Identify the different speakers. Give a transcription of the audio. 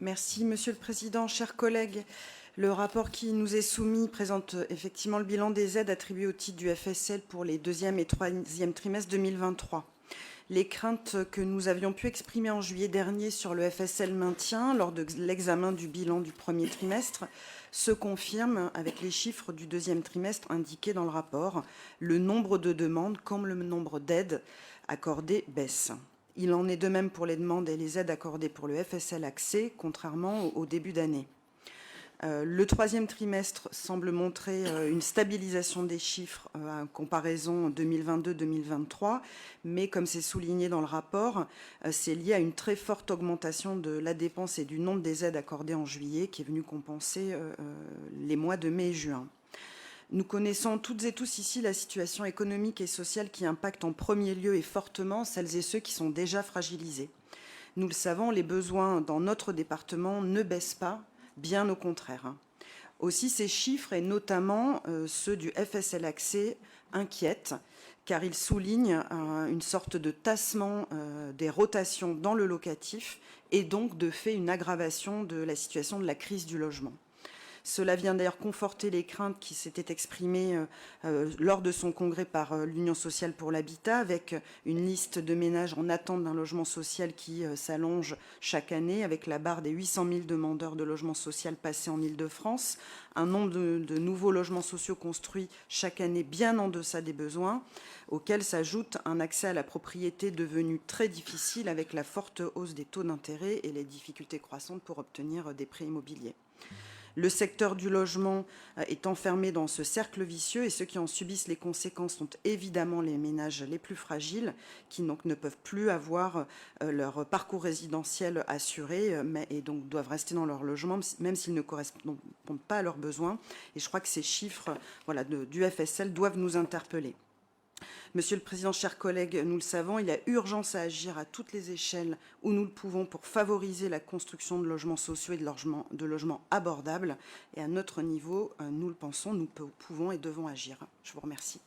Speaker 1: Merci, Monsieur le Président. Chers collègues, le rapport qui nous est soumis présente effectivement le bilan des aides attribuées au titre du FSL pour les deuxième et troisième trimestres 2023. Les craintes que nous avions pu exprimer en juillet dernier sur le FSL maintien lors de l'examen du bilan du premier trimestre se confirment avec les chiffres du deuxième trimestre indiqués dans le rapport. Le nombre de demandes comme le nombre d'aides accordées baisse. Il en est de même pour les demandes et les aides accordées pour le FSL accès, contrairement au début d'année. Le troisième trimestre semble montrer une stabilisation des chiffres en comparaison 2022-2023, mais comme c'est souligné dans le rapport, c'est lié à une très forte augmentation de la dépense et du nombre des aides accordées en juillet qui est venu compenser les mois de mai et juin. Nous connaissons toutes et tous ici la situation économique et sociale qui impacte en premier lieu et fortement celles et ceux qui sont déjà fragilisés. Nous le savons, les besoins dans notre département ne baissent pas, bien au contraire. Aussi, ces chiffres, et notamment ceux du FSL accès, inquiètent, car ils soulignent une sorte de tassement des rotations dans le locatif et donc de fait une aggravation de la situation de la crise du logement. Cela vient d'ailleurs conforter les craintes qui s'étaient exprimées lors de son congrès par l'Union sociale pour l'habitat, avec une liste de ménages en attente d'un logement social qui s'allonge chaque année, avec la barre des 800 000 demandeurs de logement social passés en Île-de-France, un nombre de nouveaux logements sociaux construits chaque année bien en deçà des besoins, auxquels s'ajoute un accès à la propriété devenu très difficile avec la forte hausse des taux d'intérêt et les difficultés croissantes pour obtenir des prêts immobiliers. Le secteur du logement est enfermé dans ce cercle vicieux et ceux qui en subissent les conséquences sont évidemment les ménages les plus fragiles qui donc ne peuvent plus avoir leur parcours résidentiel assuré et donc doivent rester dans leur logement même s'ils ne correspondent pas à leurs besoins. Et je crois que ces chiffres du FSL doivent nous interpeller. Monsieur le Président, chers collègues, nous le savons, il y a urgence à agir à toutes les échelles où nous le pouvons pour favoriser la construction de logements sociaux et de logements abordables. Et à notre niveau, nous le pensons, nous pouvons et devons agir. Je vous remercie.